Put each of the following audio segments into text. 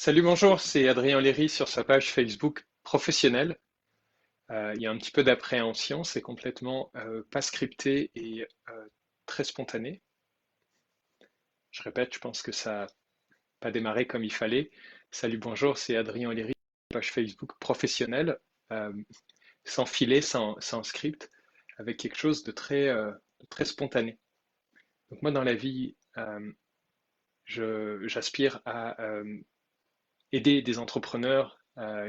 Salut, bonjour, c'est Adrien Léry sur sa page Facebook professionnelle. Il y a un petit peu d'appréhension, c'est complètement pas scripté et très spontané. Je répète, je pense que ça n'a pas démarré comme il fallait. Salut, bonjour, c'est Adrien Léry, page Facebook professionnelle, euh, sans filet, sans script, avec quelque chose de très spontané. Donc moi, dans la vie, j'aspire à aider des entrepreneurs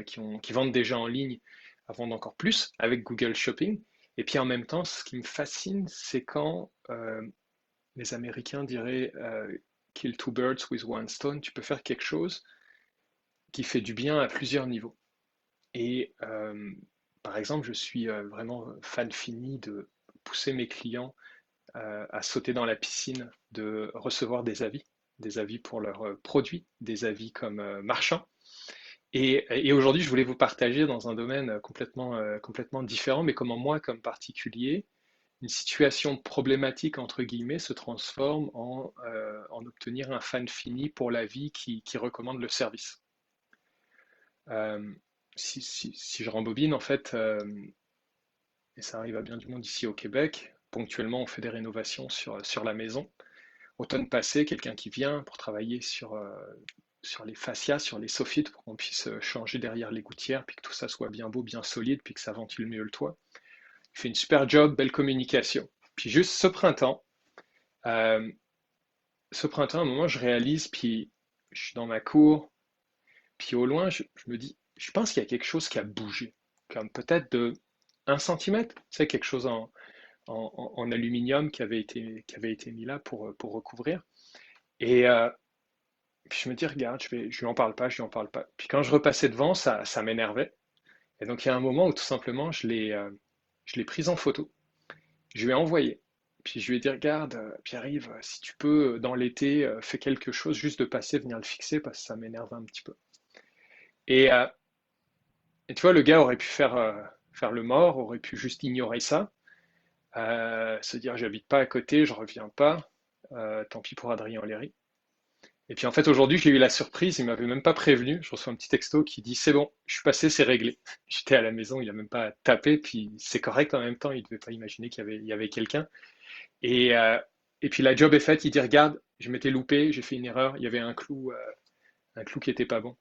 qui vendent déjà en ligne à vendre encore plus avec Google Shopping. Et puis en même temps, ce qui me fascine, c'est quand les Américains diraient kill two birds with one stone, tu peux faire quelque chose qui fait du bien à plusieurs niveaux. Et par exemple, je suis vraiment fan fini de pousser mes clients à sauter dans la piscine, de recevoir des avis pour leurs produits, des avis comme marchands. Et aujourd'hui, je voulais vous partager dans un domaine complètement différent, mais comment moi, comme particulier, une situation problématique, entre guillemets, se transforme en obtenir un fan fini pour la vie qui recommande le service. Euh, si je rembobine, en fait, et ça arrive à bien du monde ici au Québec, ponctuellement, on fait des rénovations sur la maison. Automne passé, quelqu'un qui vient pour travailler sur les fascias, sur les soffites, pour qu'on puisse changer derrière les gouttières, puis que tout ça soit bien beau, bien solide, puis que ça ventile mieux le toit. Il fait une super job, belle communication. Puis juste euh, ce printemps, à un moment, je réalise, puis je suis dans ma cour, puis au loin, je me dis, je pense qu'il y a quelque chose qui a bougé, comme peut-être de 1 centimètre, c'est quelque chose en aluminium qui avait été mis là pour recouvrir. Et puis je me dis, regarde, je lui en parle pas, je lui en parle pas. Puis quand je repassais devant, ça m'énervait. Et donc il y a un moment où tout simplement je l'ai prise en photo, je lui ai envoyé. Puis je lui ai dit, regarde, Pierre-Yves, si tu peux, dans l'été, fais quelque chose juste de passer, venir le fixer parce que ça m'énerve un petit peu. Et, euh, et tu vois, le gars aurait pu faire le mort, aurait pu juste ignorer ça, se dire, j'habite pas à côté, je reviens pas, tant pis pour Adrien Léry. Et puis en fait, aujourd'hui, j'ai eu la surprise, il m'avait même pas prévenu. Je reçois un petit texto qui dit, c'est bon, je suis passé, c'est réglé. J'étais à la maison, il a même pas tapé, puis c'est correct en même temps, il devait pas imaginer qu'il y avait quelqu'un. Et, euh, et puis la job est faite, il dit, regarde, je m'étais loupé, j'ai fait une erreur, il y avait un clou qui était pas bon.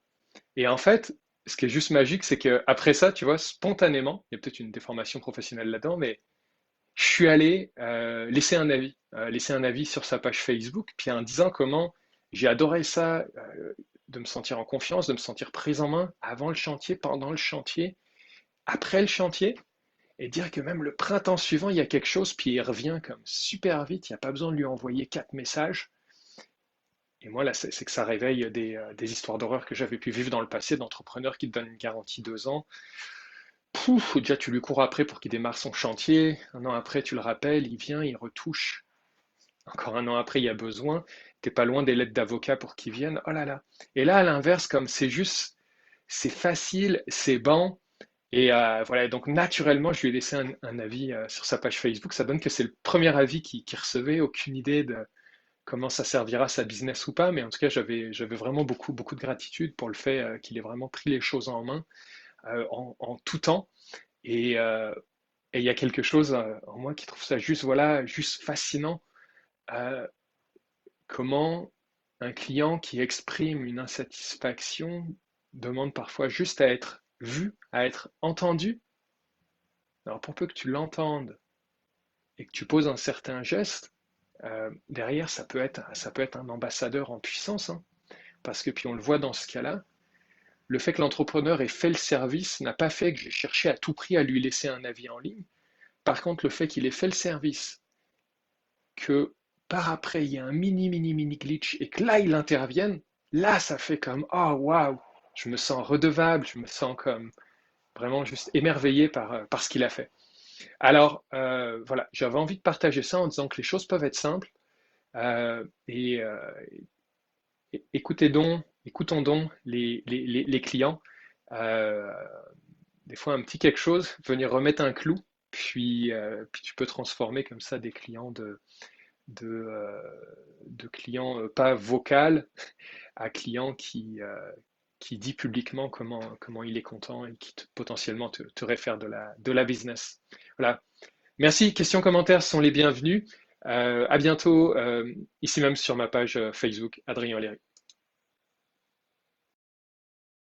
Et en fait, ce qui est juste magique, c'est que après ça, tu vois, spontanément, il y a peut-être une déformation professionnelle là-dedans, mais je suis allé laisser un avis sur sa page Facebook, puis en disant comment j'ai adoré ça, de me sentir en confiance, de me sentir prise en main avant le chantier, pendant le chantier, après le chantier, et dire que même le printemps suivant, il y a quelque chose, puis il revient comme super vite, il n'y a pas besoin de lui envoyer 4 messages. Et moi, là, c'est que ça réveille des histoires d'horreur que j'avais pu vivre dans le passé, d'entrepreneurs qui te donnent une garantie 2 ans. Pouf, déjà tu lui cours après pour qu'il démarre son chantier. 1 an après, tu le rappelles, il vient, il retouche. Encore 1 an après, il y a besoin. T'es pas loin des lettres d'avocat pour qu'ils viennent. Oh là là. Et là, à l'inverse, comme c'est juste, c'est facile, c'est bon. Et voilà, donc naturellement, je lui ai laissé un avis sur sa page Facebook. Ça donne que c'est le premier avis qu'il recevait. Aucune idée de comment ça servira sa business ou pas. Mais en tout cas, j'avais vraiment beaucoup de gratitude pour le fait qu'il ait vraiment pris les choses en main en tout temps. Et et il y a quelque chose en moi qui trouve ça juste, voilà, juste fascinant. Euh, Comment un client qui exprime une insatisfaction demande parfois juste à être vu, à être entendu. Alors pour peu que tu l'entendes et que tu poses un certain geste, derrière ça peut être un ambassadeur en puissance, hein, parce que puis on le voit dans ce cas-là, le fait que l'entrepreneur ait fait le service n'a pas fait que j'ai cherché à tout prix à lui laisser un avis en ligne. Par contre, le fait qu'il ait fait le service, que par après il y a un mini glitch et que là il intervienne, là ça fait comme oh waouh, je me sens redevable, je me sens comme vraiment juste émerveillé par ce qu'il a fait. Alors voilà, j'avais envie de partager ça en disant que les choses peuvent être simples euh, et, euh, écoutons donc les clients. Euh, des fois un petit quelque chose, venir remettre un clou, puis tu peux transformer comme ça des clients de, euh, de clients pas vocal à clients qui dit publiquement comment il est content et qui potentiellement te réfère de la business. Voilà. Merci. Questions, commentaires sont les bienvenus. À bientôt, ici même sur ma page Facebook, Adrien Oléry.